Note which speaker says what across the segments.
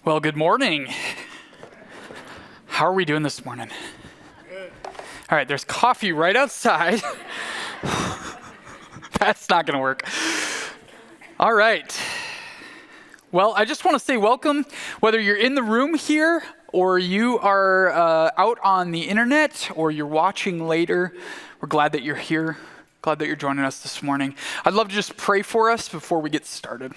Speaker 1: Well, good morning. How are we doing this morning? Good. All right, there's coffee right outside. That's not going to work. All right. Well, I just want to say welcome, whether you're in the room here or you are out on the internet or you're watching later. We're glad that you're here. Glad that you're joining us this morning. I'd love to just pray for us before we get started.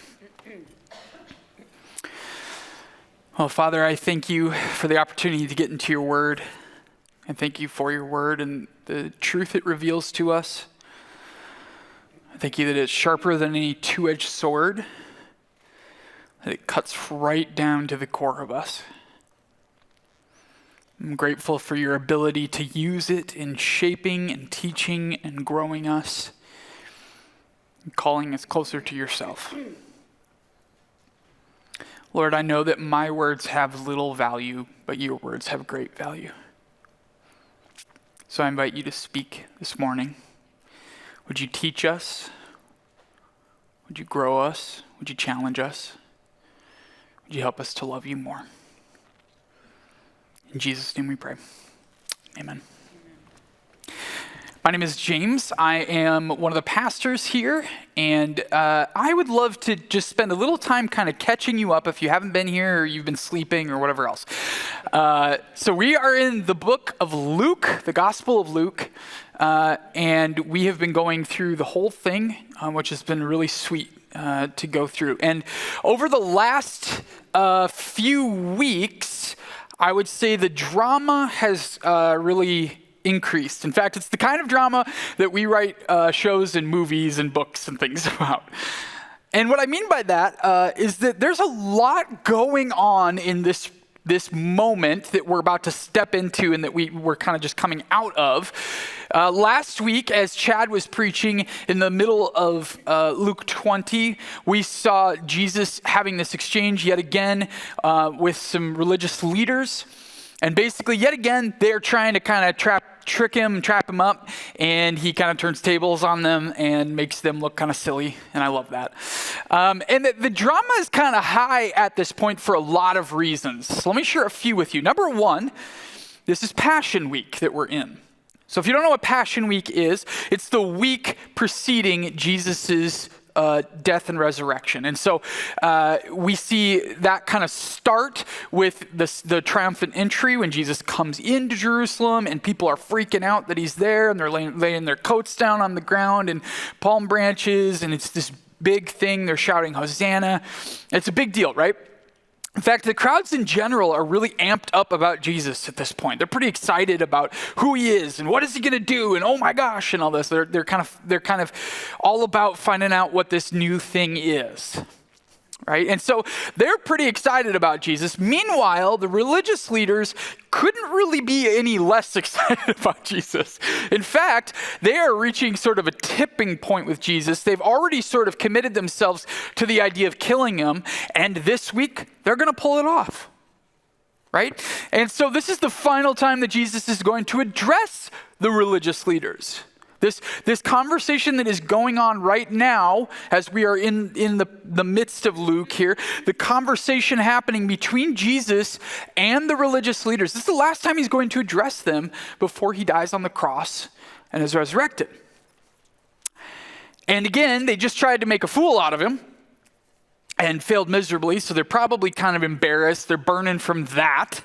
Speaker 1: Well, Father, I thank you for the opportunity to get into your word. I thank you for your word and the truth it reveals to us. I thank you that it's sharper than any two-edged sword, that it cuts right down to the core of us. I'm grateful for your ability to use it in shaping and teaching and growing us, and calling us closer to yourself. Lord, I know that my words have little value, but your words have great value. So I invite you to speak this morning. Would you teach us? Would you grow us? Would you challenge us? Would you help us to love you more? In Jesus' name we pray. Amen. My name is James. I am one of the pastors here, and I would love to just spend a little time kind of catching you up if you haven't been here or you've been sleeping or whatever else. So we are in the book of Luke, the Gospel of Luke, and we have been going through the whole thing, which has been really sweet to go through. And over the last few weeks, I would say the drama has really increased. In fact, it's the kind of drama that we write shows and movies and books and things about. And what I mean by that is that there's a lot going on in this moment that we're about to step into and that we're kind of just coming out of. Last week, as Chad was preaching in the middle of Luke 20, we saw Jesus having this exchange yet again with some religious leaders. And basically, yet again, they're trying to kind of trap him up, and he kind of turns tables on them and makes them look kind of silly, and I love that. And the drama is kind of high at this point for a lot of reasons. So let me share a few with you. Number one, this is Passion Week that we're in. So if you don't know what Passion Week is, it's the week preceding Jesus's death and resurrection. And so we see that kind of start with the triumphant entry when Jesus comes into Jerusalem and people are freaking out that he's there, and they're laying their coats down on the ground and palm branches, and it's this big thing. They're shouting, Hosanna. It's a big deal, right? In fact, the crowds in general are really amped up about Jesus at this point. They're pretty excited about who he is and what is he going to do, and oh my gosh, and all this. They're kind of all about finding out what this new thing is, right? And so they're pretty excited about Jesus. Meanwhile, the religious leaders couldn't really be any less excited about Jesus. In fact, they are reaching sort of a tipping point with Jesus. They've already sort of committed themselves to the idea of killing him, and this week they're going to pull it off, right? And so this is the final time that Jesus is going to address the religious leaders. This conversation that is going on right now, as we are in the midst of Luke here, the conversation happening between Jesus and the religious leaders. This is the last time he's going to address them before he dies on the cross and is resurrected. And again, they just tried to make a fool out of him and failed miserably, so they're probably kind of embarrassed. They're burning from that.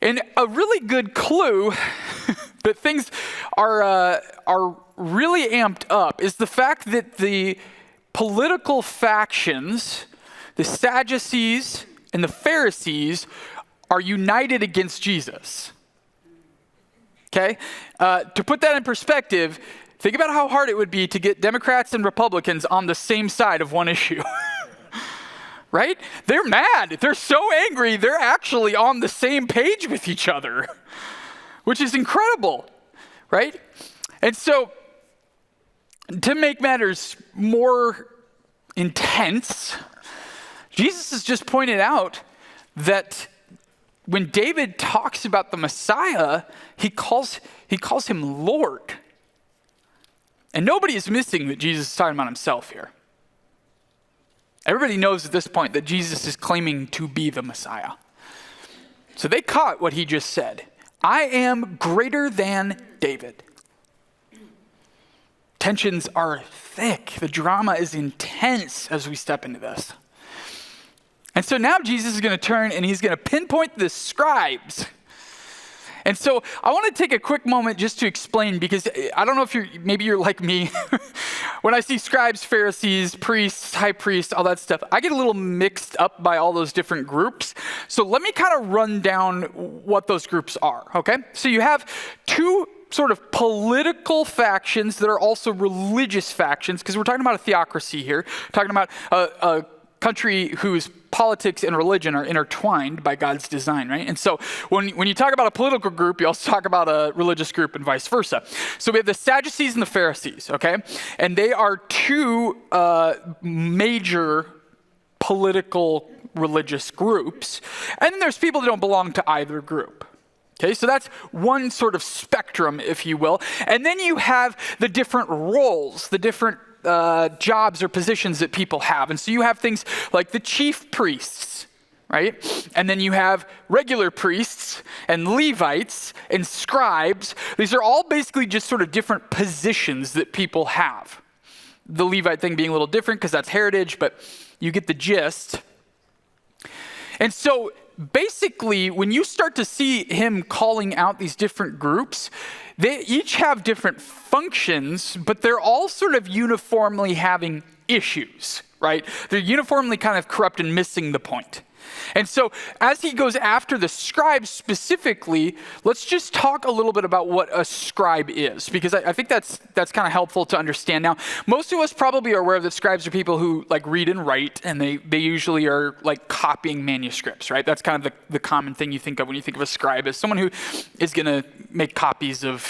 Speaker 1: And a really good clue that things are really amped up is the fact that the political factions, the Sadducees and the Pharisees, are united against Jesus. Okay? To put that in perspective, think about how hard it would be to get Democrats and Republicans on the same side of one issue. Right? They're mad. They're so angry, they're actually on the same page with each other, which is incredible, right? And so, to make matters more intense, Jesus has just pointed out that when David talks about the Messiah, he calls him Lord. And nobody is missing that Jesus is talking about himself here. Everybody knows at this point that Jesus is claiming to be the Messiah. So they caught what he just said. I am greater than David. Tensions are thick. The drama is intense as we step into this. And so now Jesus is going to turn and he's going to pinpoint the scribes. And so I want to take a quick moment just to explain, because I don't know if maybe you're like me. When I see scribes, Pharisees, priests, high priests, all that stuff, I get a little mixed up by all those different groups. So let me kind of run down what those groups are, okay? So you have two sort of political factions that are also religious factions, because we're talking about a theocracy here, talking about a country whose politics and religion are intertwined by God's design, right? And so when you talk about a political group, you also talk about a religious group and vice versa. So we have the Sadducees and the Pharisees, okay? And they are two major political religious groups. And then there's people that don't belong to either group. Okay, so that's one sort of spectrum, if you will. And then you have the different roles, the different jobs or positions that people have. And so you have things like the chief priests, right? And then you have regular priests and Levites and scribes. These are all basically just sort of different positions that people have. The Levite thing being a little different because that's heritage, but you get the gist. And so basically, when you start to see him calling out these different groups, they each have different functions, but they're all sort of uniformly having issues, right? They're uniformly kind of corrupt and missing the point. And so as he goes after the scribes specifically, let's just talk a little bit about what a scribe is, because I think that's kind of helpful to understand. Now, most of us probably are aware that scribes are people who like read and write, and they usually are like copying manuscripts, right? That's kind of the common thing you think of when you think of a scribe, as someone who is going to make copies of,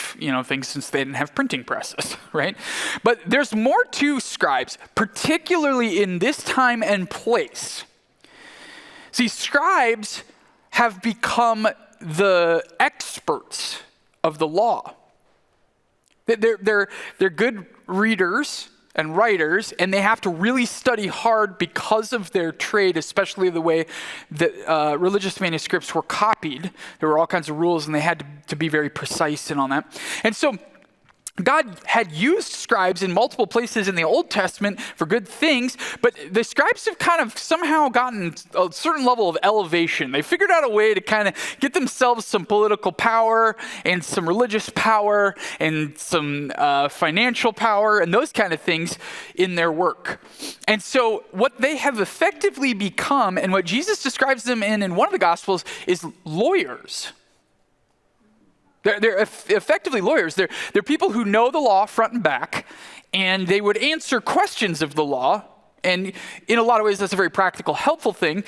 Speaker 1: things since they didn't have printing presses, right? But there's more to scribes, particularly in this time and place. See, scribes have become the experts of the law. They're good readers and writers, and they have to really study hard because of their trade, especially the way that religious manuscripts were copied. There were all kinds of rules, and they had to be very precise and all that. And so God had used scribes in multiple places in the Old Testament for good things, but the scribes have kind of somehow gotten a certain level of elevation. They figured out a way to kind of get themselves some political power and some religious power and some financial power and those kind of things in their work. And so what they have effectively become, and what Jesus describes them in one of the Gospels, is lawyers. They're effectively lawyers. They're people who know the law front and back, and they would answer questions of the law. And in a lot of ways, that's a very practical, helpful thing,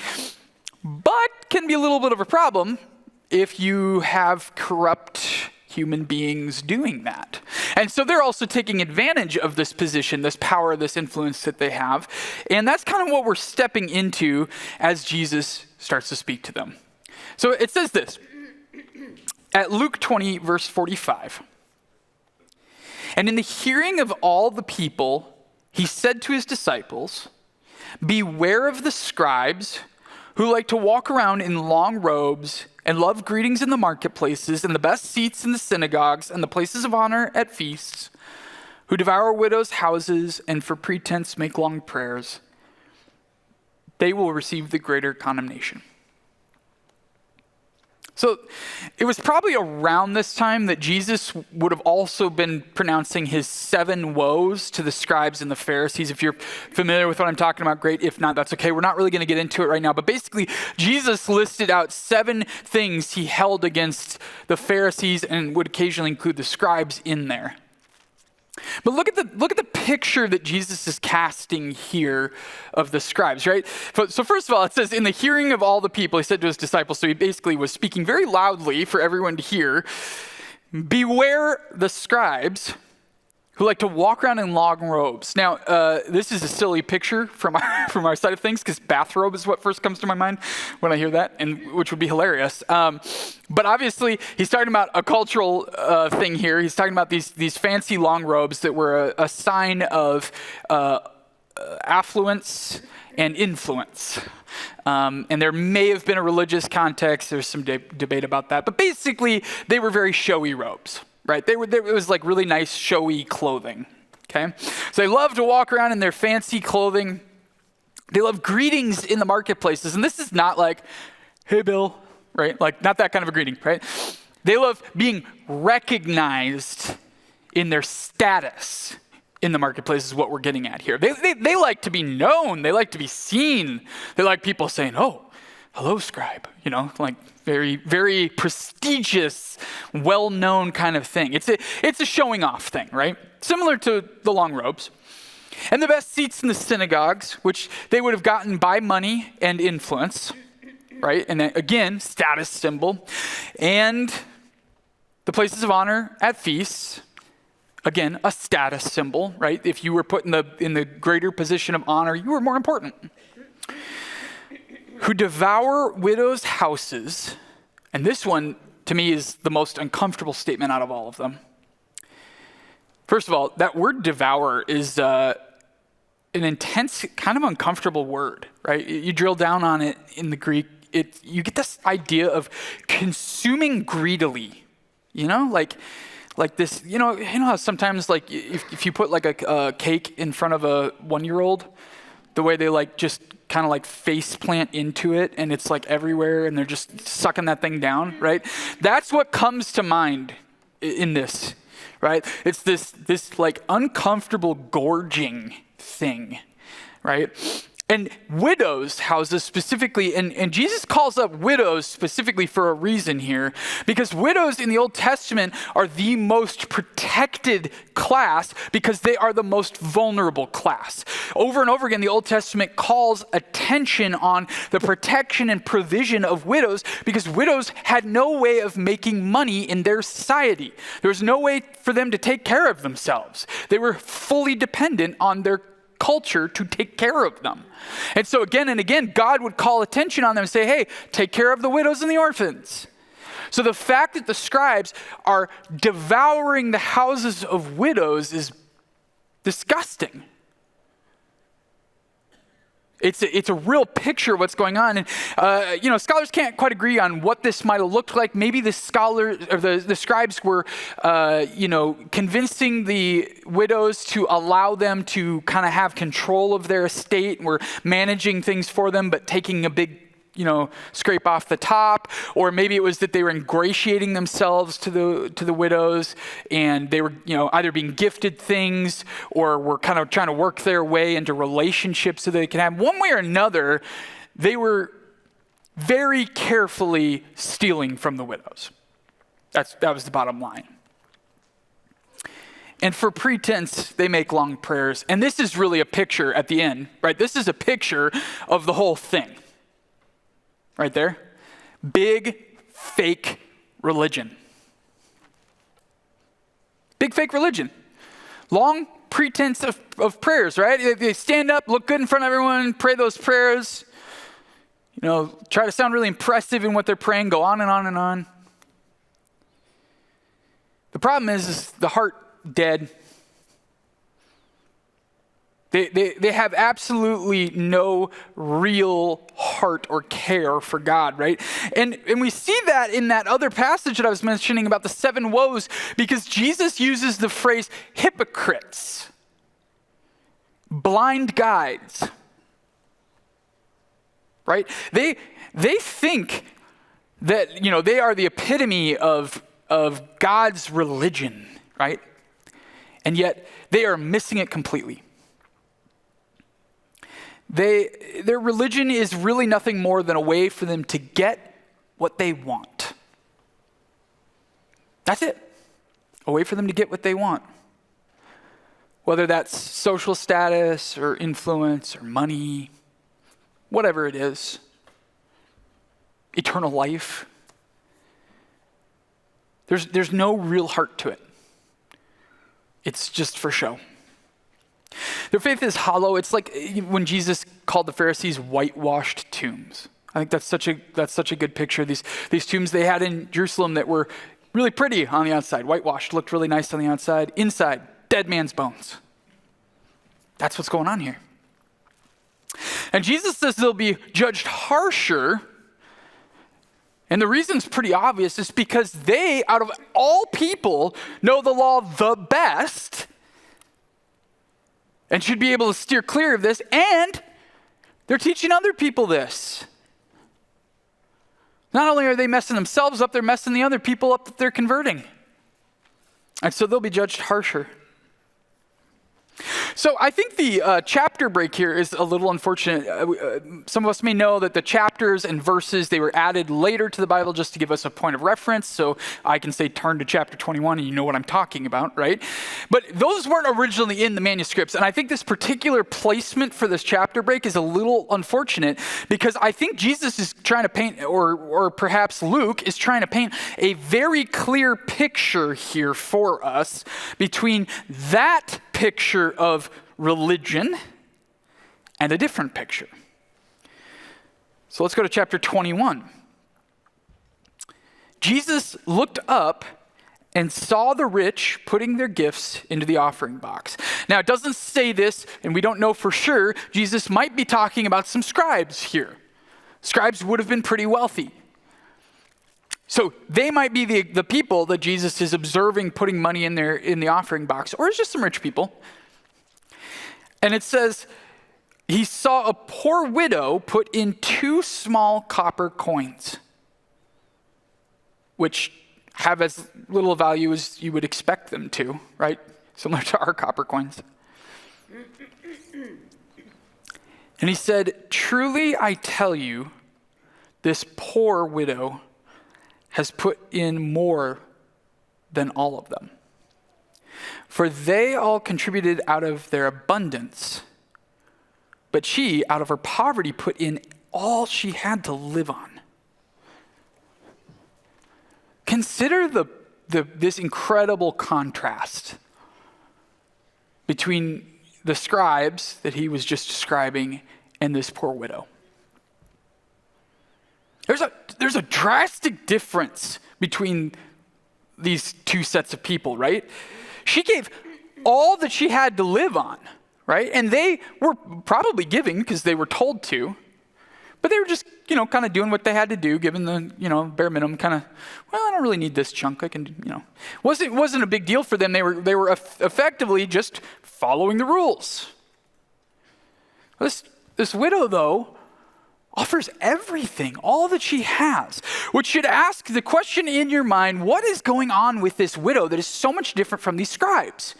Speaker 1: but can be a little bit of a problem if you have corrupt human beings doing that. And so they're also taking advantage of this position, this power, this influence that they have. And that's kind of what we're stepping into as Jesus starts to speak to them. So it says this. At Luke 20, verse 45, and in the hearing of all the people, he said to his disciples, beware of the scribes who like to walk around in long robes and love greetings in the marketplaces and the best seats in the synagogues and the places of honor at feasts, who devour widows' houses and for pretense make long prayers. They will receive the greater condemnation. So it was probably around this time that Jesus would have also been pronouncing his 7 woes to the scribes and the Pharisees. If you're familiar with what I'm talking about, great. If not, that's okay. We're not really going to get into it right now. But basically, Jesus listed out 7 things he held against the Pharisees and would occasionally include the scribes in there. But look at the picture that Jesus is casting here of the scribes, right? So first of all, it says, in the hearing of all the people, he said to his disciples, so he basically was speaking very loudly for everyone to hear, beware the scribes who like to walk around in long robes. Now, this is a silly picture from our side of things, because bathrobe is what first comes to my mind when I hear that, and which would be hilarious. But obviously, he's talking about a cultural thing here. He's talking about these fancy long robes that were a sign of affluence and influence. And there may have been a religious context. There's some debate about that. But basically, they were very showy robes, right? It was like really nice, showy clothing, okay? So they loved to walk around in their fancy clothing. They loved greetings in the marketplaces. And this is not like, hey, Bill, right? Like not that kind of a greeting, right? They love being recognized in their status in the marketplace is what we're getting at here. They like to be known. They like to be seen. They like people saying, oh, hello, scribe, like very, very prestigious, well-known kind of thing. It's a showing off thing, right? Similar to the long robes. And the best seats in the synagogues, which they would have gotten by money and influence, right? And then, again, status symbol. And the places of honor at feasts, again, a status symbol, right? If you were put in the greater position of honor, you were more important. Who devour widows' houses, and this one, to me, is the most uncomfortable statement out of all of them. First of all, that word devour is an intense, kind of uncomfortable word, right? You drill down on it in the Greek, you get this idea of consuming greedily, like this, how sometimes like if you put like a cake in front of a 1-year-old, the way they like just kind of like face plant into it and it's like everywhere and they're just sucking that thing down, right? That's what comes to mind in this, right? It's this like uncomfortable gorging thing, right? And widows' houses specifically, and Jesus calls up widows specifically for a reason here, because widows in the Old Testament are the most protected class because they are the most vulnerable class. Over and over again, the Old Testament calls attention on the protection and provision of widows because widows had no way of making money in their society. There was no way for them to take care of themselves. They were fully dependent on their culture to take care of them. And so again and again, God would call attention on them and say, hey, take care of the widows and the orphans. So the fact that the scribes are devouring the houses of widows is disgusting. It's a real picture of what's going on. And, scholars can't quite agree on what this might have looked like. Maybe the scribes were, convincing the widows to allow them to kind of have control of their estate and were managing things for them, but taking a big, scrape off the top. Or maybe it was that they were ingratiating themselves to the widows and they were, either being gifted things or were kind of trying to work their way into relationships so they can have. One way or another, they were very carefully stealing from the widows. That was the bottom line. And for pretense, they make long prayers. And this is really a picture at the end, right? This is a picture of the whole thing. Right there. Big, fake religion. Big, fake religion. Long pretense of prayers, right? They stand up, look good in front of everyone, pray those prayers, try to sound really impressive in what they're praying, go on and on and on. The problem is the heart dead. They have absolutely no real heart or care for God, right? And we see that in that other passage that I was mentioning about the 7 woes, because Jesus uses the phrase hypocrites, blind guides, right? They think that, they are the epitome of God's religion, right? And yet they are missing it completely. Their religion is really nothing more than a way for them to get what they want. That's it. A way for them to get what they want. Whether that's social status or influence or money, whatever it is. Eternal life. There's no real heart to it. It's just for show. Their faith is hollow. It's like when Jesus called the Pharisees whitewashed tombs. I think that's such a good picture. These tombs they had in Jerusalem that were really pretty on the outside, whitewashed, looked really nice on the outside. Inside, dead man's bones. That's what's going on here. And Jesus says they'll be judged harsher. And the reason's pretty obvious. Is because they, out of all people, know the law the best and should be able to steer clear of this. And they're teaching other people this. Not only are they messing themselves up, they're messing the other people up that they're converting. And so they'll be judged harsher. So I think the chapter break here is a little unfortunate. Some of us may know that the chapters and verses, they were added later to the Bible just to give us a point of reference. So I can say turn to chapter 21 and you know what I'm talking about, right? But those weren't originally in the manuscripts. And I think this particular placement for this chapter break is a little unfortunate because I think Jesus is trying to paint, or perhaps Luke is trying to paint a very clear picture here for us between that picture of religion and a different picture. So let's go to chapter 21. Jesus looked up and saw the rich putting their gifts into the offering box. Now, it doesn't say this, and we don't know for sure. Jesus might be talking about some scribes here. Scribes would have been pretty wealthy. So they might be the people that Jesus is observing putting money in the offering box, or it's just some rich people. And it says, he saw a poor widow put in 2 small copper coins, which have as little value as you would expect them to, right? Similar to our copper coins. And he said, truly I tell you, this poor widow has put in more than all of them. For they all contributed out of their abundance, but she, out of her poverty, put in all she had to live on. Consider this incredible contrast between the scribes that he was just describing and this poor widow. There's a drastic difference between these two sets of people, right? She gave all that she had to live on, right? And they were probably giving because they were told to, but they were just, kind of doing what they had to do, given the, bare minimum kind of, well, I don't really need this chunk. I can, wasn't a big deal for them. They were effectively just following the rules. This widow, though, offers everything, all that she has, which should ask the question in your mind, what is going on with this widow that is so much different from these scribes?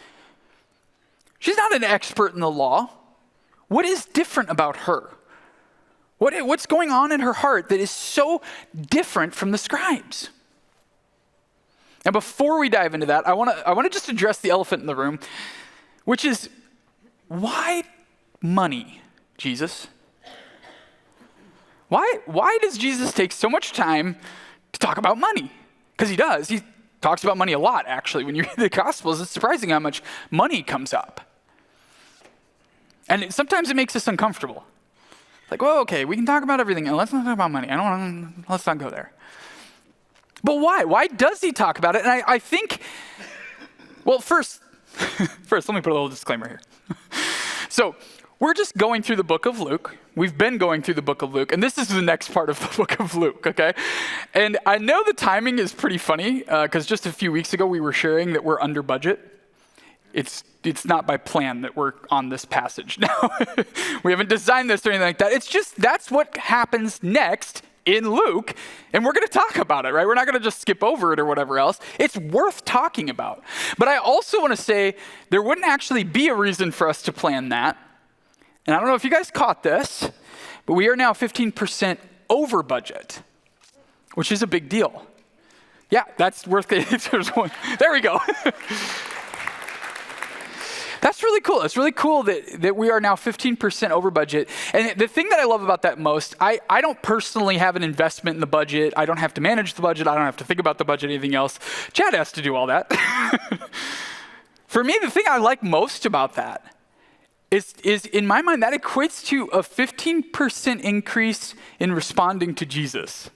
Speaker 1: She's not an expert in the law. What is different about her? What's going on in her heart that is so different from the scribes? Now, before we dive into that, I want to just address the elephant in the room, which is, why money, Jesus? Why does Jesus take so much time to talk about money? Because he does. He talks about money a lot, actually. When you read the Gospels, it's surprising how much money comes up. And sometimes it makes us uncomfortable. Like, well, okay, we can talk about everything, and let's not talk about money. Let's not go there. But why? Why does he talk about it? And I think, well, first, let me put a little disclaimer here. So, we're just going through the book of Luke. We've been going through the book of Luke, and this is the next part of the book of Luke, okay? And I know the timing is pretty funny, because just a few weeks ago we were sharing that we're under budget. It's not by plan that we're on this passage now. We haven't designed this or anything like that. It's just that's what happens next in Luke, and we're going to talk about it, right? We're not going to just skip over it or whatever else. It's worth talking about. But I also want to say there wouldn't actually be a reason for us to plan that. And I don't know if you guys caught this, but we are now 15% over budget, which is a big deal. Yeah, that's worth it. There we go. That's really cool. It's really cool that we are now 15% over budget. And the thing that I love about that most, I don't personally have an investment in the budget. I don't have to manage the budget. I don't have to think about the budget, anything else. Chad has to do all that. For me, the thing I like most about that is in my mind, that equates to a 15% increase in responding to Jesus.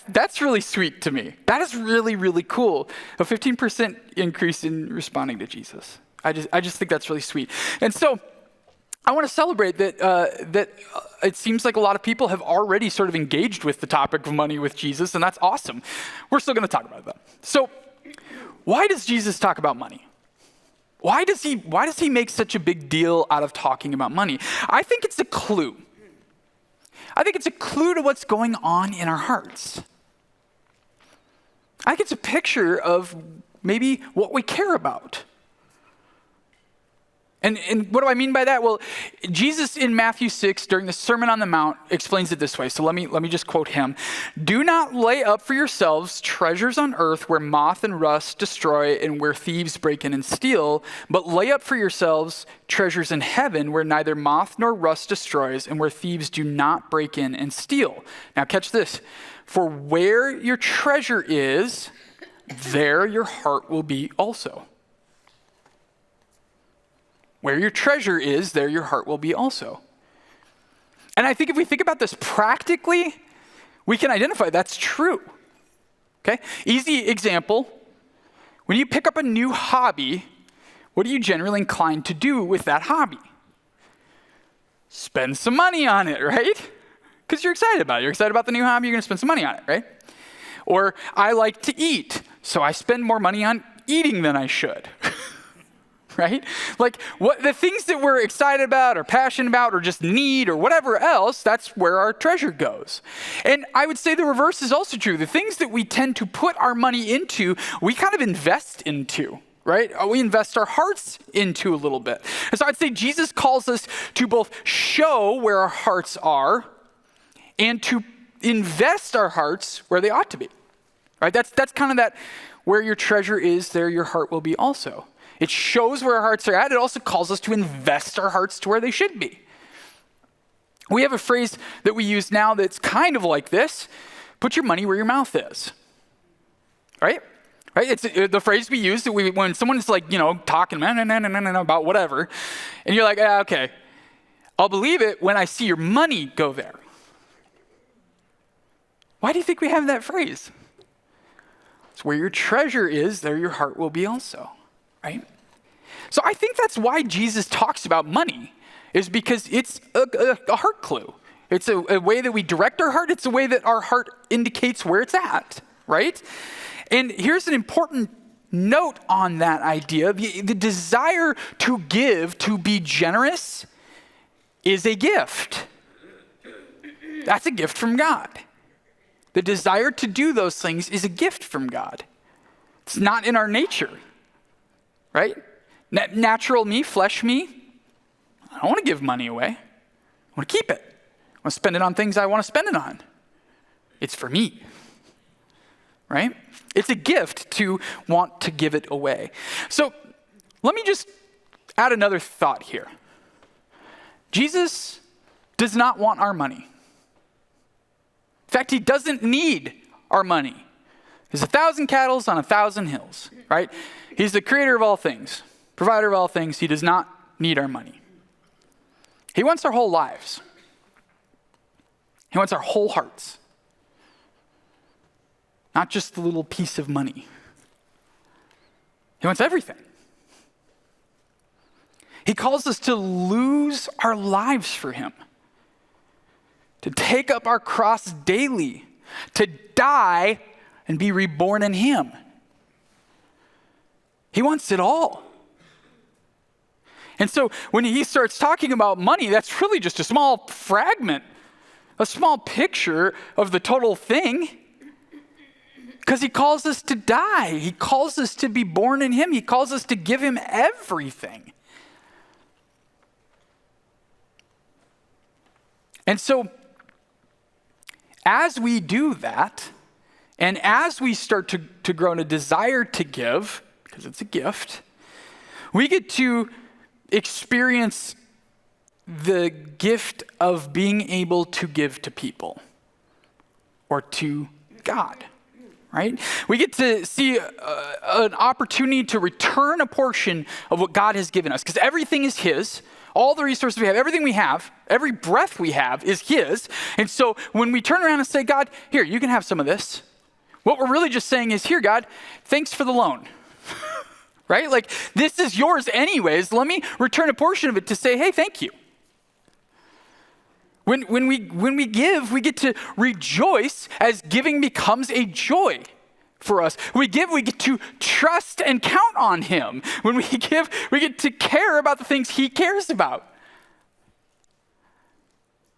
Speaker 1: That's really sweet to me. That is really, really cool. A 15% increase in responding to Jesus. I just think that's really sweet. And so I want to celebrate that it seems like a lot of people have already sort of engaged with the topic of money with Jesus, and that's awesome. We're still going to talk about that. So why does Jesus talk about money? Why does he make such a big deal out of talking about money? I think it's a clue. I think it's a clue to what's going on in our hearts. I think it's a picture of maybe what we care about. And what do I mean by that? Well, Jesus in Matthew 6 during the Sermon on the Mount explains it this way. So let me just quote him. Do not lay up for yourselves treasures on earth where moth and rust destroy and where thieves break in and steal, but lay up for yourselves treasures in heaven where neither moth nor rust destroys and where thieves do not break in and steal. Now catch this. For where your treasure is, there your heart will be also. Where your treasure is, there your heart will be also. And I think if we think about this practically, we can identify that's true. Okay? Easy example. When you pick up a new hobby, what are you generally inclined to do with that hobby? Spend some money on it, right? Because you're excited about it. You're excited about the new hobby, you're going to spend some money on it, right? Or I like to eat, so I spend more money on eating than I should. Right? Like what the things that we're excited about or passionate about or just need or whatever else, that's where our treasure goes. And I would say the reverse is also true. The things that we tend to put our money into, we kind of invest into, right? We invest our hearts into a little bit. And so I'd say Jesus calls us to both show where our hearts are and to invest our hearts where they ought to be, right? That's kind of that where your treasure is, there your heart will be also. It shows where our hearts are at. It also calls us to invest our hearts to where they should be. We have a phrase that we use now that's kind of like this. Put your money where your mouth is. Right? Right? It's the phrase we use that when someone's like, talking about whatever, and you're like, okay, I'll believe it when I see your money go there. Why do you think we have that phrase? It's where your treasure is, there your heart will be also. Right? So I think that's why Jesus talks about money, is because it's a heart clue. It's a way that we direct our heart. It's a way that our heart indicates where it's at, right? And here's an important note on that idea. The desire to give, to be generous, is a gift. That's a gift from God. The desire to do those things is a gift from God. It's not in our nature. Right? Natural me, flesh me, I don't want to give money away. I want to keep it. I want to spend it on things I want to spend it on. It's for me. Right? It's a gift to want to give it away. So let me just add another thought here. Jesus does not want our money. In fact, he doesn't need our money. There's 1,000 cattle on 1,000 hills, right? He's the creator of all things, provider of all things. He does not need our money. He wants our whole lives. He wants our whole hearts. Not just the little piece of money. He wants everything. He calls us to lose our lives for him, to take up our cross daily, to die and be reborn in him. He wants it all. And so when he starts talking about money, that's really just a small fragment, a small picture of the total thing. Because he calls us to die. He calls us to be born in him. He calls us to give him everything. And so as we do that, and as we start to grow in a desire to give, because it's a gift, we get to experience the gift of being able to give to people or to God, right? We get to see an opportunity to return a portion of what God has given us, because everything is his. All the resources we have, everything we have, every breath we have is his. And so when we turn around and say, God, here, you can have some of this, what we're really just saying is, here, God, thanks for the loan. Right? Like, this is yours anyways. Let me return a portion of it to say, hey, thank you. When we give, we get to rejoice as giving becomes a joy for us. We give, we get to trust and count on him. When we give, we get to care about the things he cares about.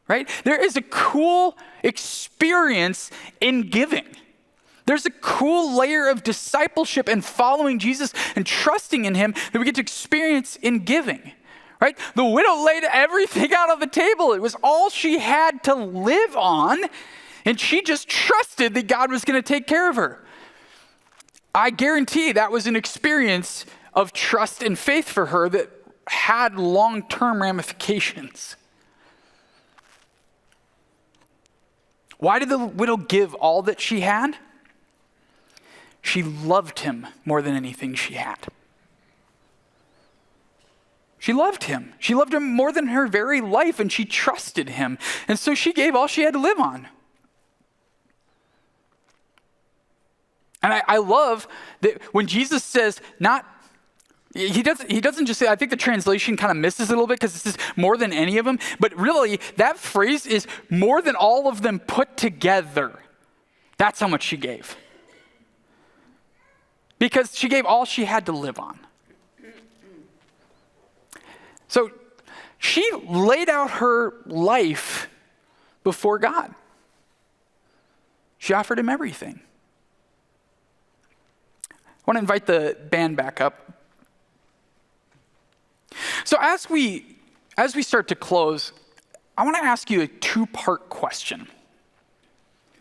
Speaker 1: Right? There is a cool experience in giving. There's a cool layer of discipleship and following Jesus and trusting in him that we get to experience in giving. Right? The widow laid everything out on the table. It was all she had to live on, and she just trusted that God was going to take care of her. I guarantee that was an experience of trust and faith for her that had long-term ramifications. Why did the widow give all that she had? She loved him more than anything she had. She loved him. She loved him more than her very life, and she trusted him. And so she gave all she had to live on. And I love that when Jesus says he doesn't just say, I think the translation kind of misses it a little bit because it says more than any of them, but really that phrase is more than all of them put together. That's how much she gave. Because she gave all she had to live on. So she laid out her life before God. She offered him everything. I want to invite the band back up. So as we start to close, I want to ask you a two-part question.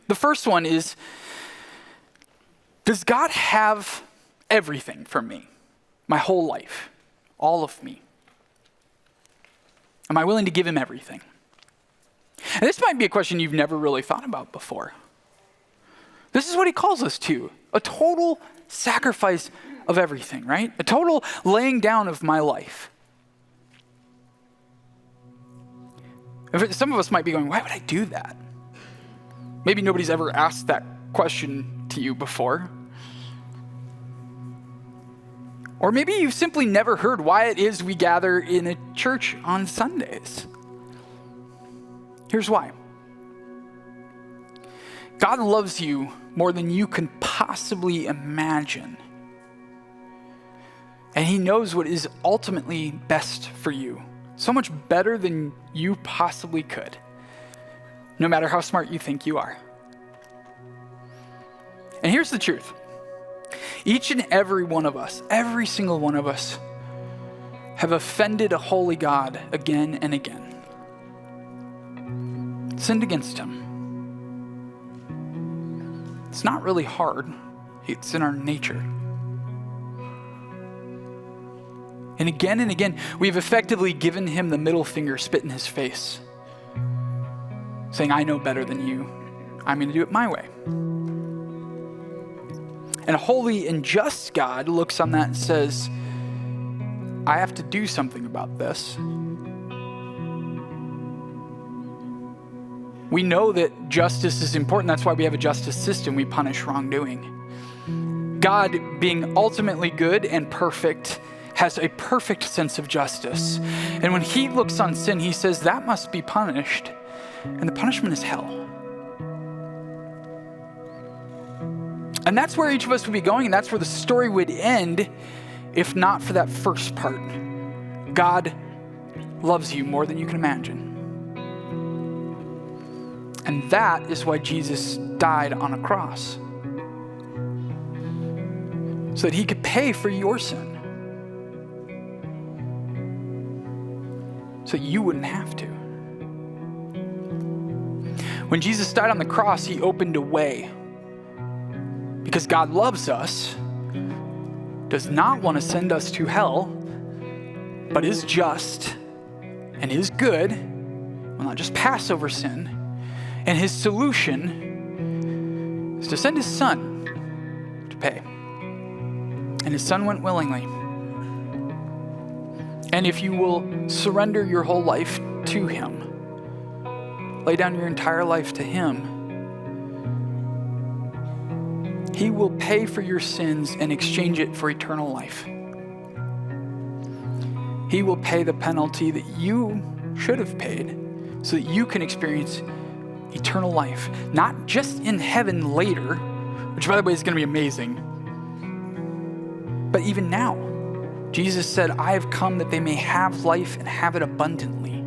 Speaker 1: The first one is, does God have everything for me? My whole life, all of me? Am I willing to give him everything? And this might be a question you've never really thought about before. This is what he calls us to, a total sacrifice of everything, right? A total laying down of my life. Some of us might be going, why would I do that? Maybe nobody's ever asked that question to you before. Or maybe you've simply never heard why it is we gather in a church on Sundays. Here's why. God loves you more than you can possibly imagine. And he knows what is ultimately best for you. So much better than you possibly could. No matter how smart you think you are. And here's the truth. Each and every one of us, every single one of us, have offended a holy God again and again. Sinned against him. It's not really hard. It's in our nature. And again, we've effectively given him the middle finger, spit in his face, saying, I know better than you. I'm going to do it my way. And a holy and just God looks on that and says, I have to do something about this. We know that justice is important. That's why we have a justice system. We punish wrongdoing. God, being ultimately good and perfect, has a perfect sense of justice. And when he looks on sin, he says that must be punished. And the punishment is hell. And that's where each of us would be going, and that's where the story would end if not for that first part. God loves you more than you can imagine. And that is why Jesus died on a cross. So that he could pay for your sin. So that you wouldn't have to. When Jesus died on the cross, he opened a way. Because God loves us, does not want to send us to hell, but is just and is good, will not just pass over sin. And his solution is to send his son to pay. And his son went willingly. And if you will surrender your whole life to him, lay down your entire life to him, he will pay for your sins and exchange it for eternal life. He will pay the penalty that you should have paid so that you can experience eternal life, not just in heaven later, which by the way is going to be amazing, but even now. Jesus said, I have come that they may have life and have it abundantly.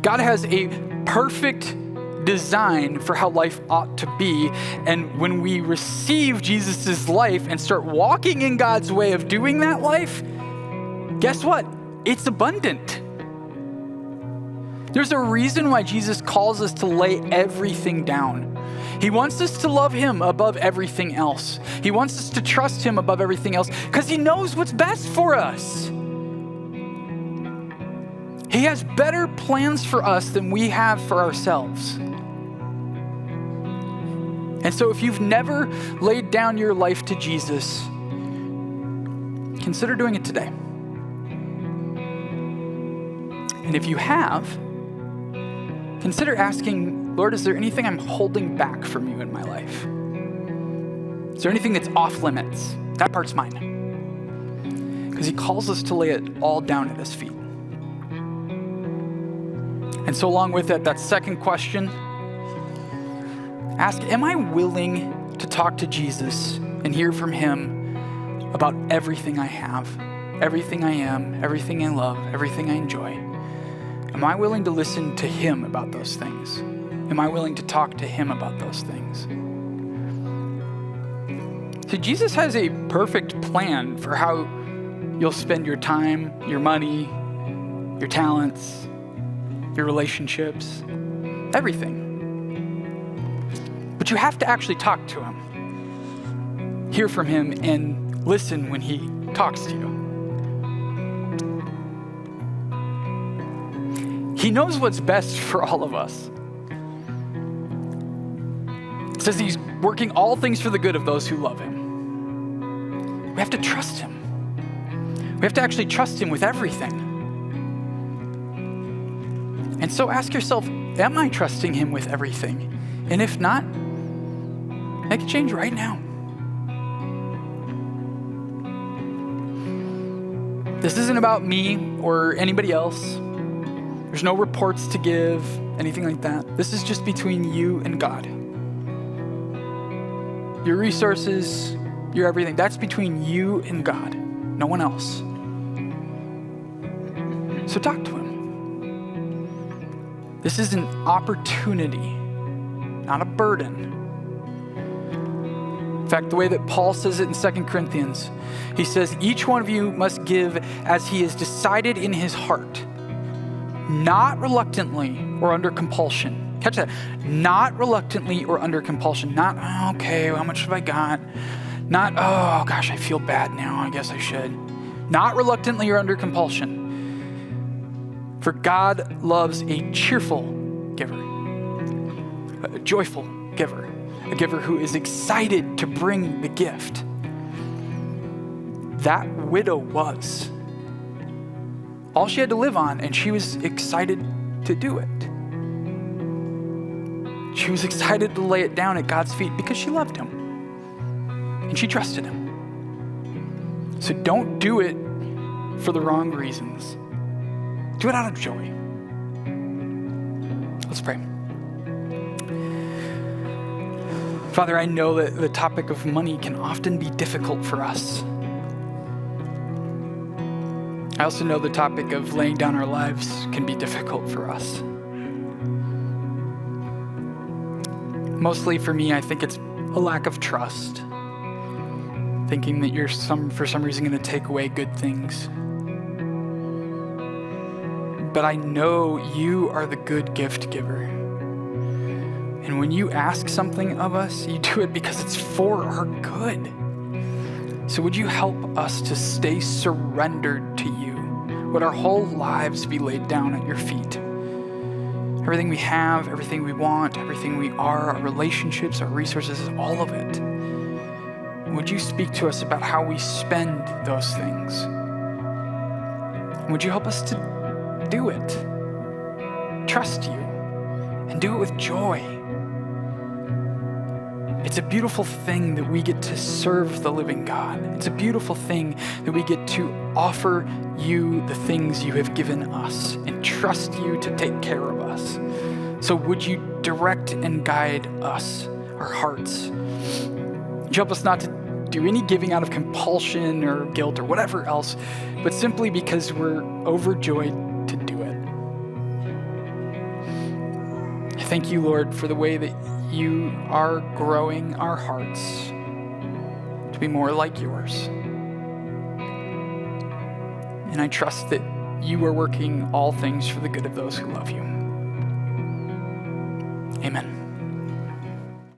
Speaker 1: God has a perfect design for how life ought to be. And when we receive Jesus' life and start walking in God's way of doing that life, guess what? It's abundant. There's a reason why Jesus calls us to lay everything down. He wants us to love him above everything else. He wants us to trust him above everything else because he knows what's best for us. He has better plans for us than we have for ourselves. And so if you've never laid down your life to Jesus, consider doing it today. And if you have, consider asking, Lord, is there anything I'm holding back from you in my life? Is there anything that's off limits? That part's mine. Because he calls us to lay it all down at his feet. And so along with that second question, ask, am I willing to talk to Jesus and hear from him about everything I have, everything I am, everything I love, everything I enjoy? Am I willing to listen to him about those things? Am I willing to talk to him about those things? See, Jesus has a perfect plan for how you'll spend your time, your money, your talents, your relationships, everything. But you have to actually talk to him, hear from him, and listen when he talks to you. He knows what's best for all of us. It says he's working all things for the good of those who love him. We have to trust him. We have to actually trust him with everything. And so ask yourself, am I trusting him with everything? And if not, make a change right now. This isn't about me or anybody else. There's no reports to give, anything like that. This is just between you and God. Your resources, your everything, that's between you and God, no one else. So talk to him. This is an opportunity, not a burden. In fact, the way that Paul says it in 2 Corinthians, he says, each one of you must give as he has decided in his heart, not reluctantly or under compulsion. Catch that. Not reluctantly or under compulsion. Not, oh, okay, well, how much have I got? Not, oh, gosh, I feel bad now. I guess I should. Not reluctantly or under compulsion. For God loves a cheerful giver, a joyful giver, a giver who is excited to bring the gift. That widow was. All she had to live on, and she was excited to do it. She was excited to lay it down at God's feet because she loved him and she trusted him. So don't do it for the wrong reasons. Do it out of joy. Let's pray. Father, I know that the topic of money can often be difficult for us. I also know the topic of laying down our lives can be difficult for us. Mostly for me, I think it's a lack of trust. Thinking that you're for some reason going to take away good things. But I know you are the good gift giver. And when you ask something of us, you do it because it's for our good. So would you help us to stay surrendered to you? Would our whole lives be laid down at your feet? Everything we have, everything we want, everything we are, our relationships, our resources, all of it. Would you speak to us about how we spend those things? And would you help us to do it? Trust you and do it with joy. It's a beautiful thing that we get to serve the living God. It's a beautiful thing that we get to offer you the things you have given us and trust you to take care of us. So would you direct and guide us, our hearts? Would you help us not to do any giving out of compulsion or guilt or whatever else, but simply because we're overjoyed to do it. I thank you, Lord, for the way that you are growing our hearts to be more like yours. And I trust that you are working all things for the good of those who love you. Amen.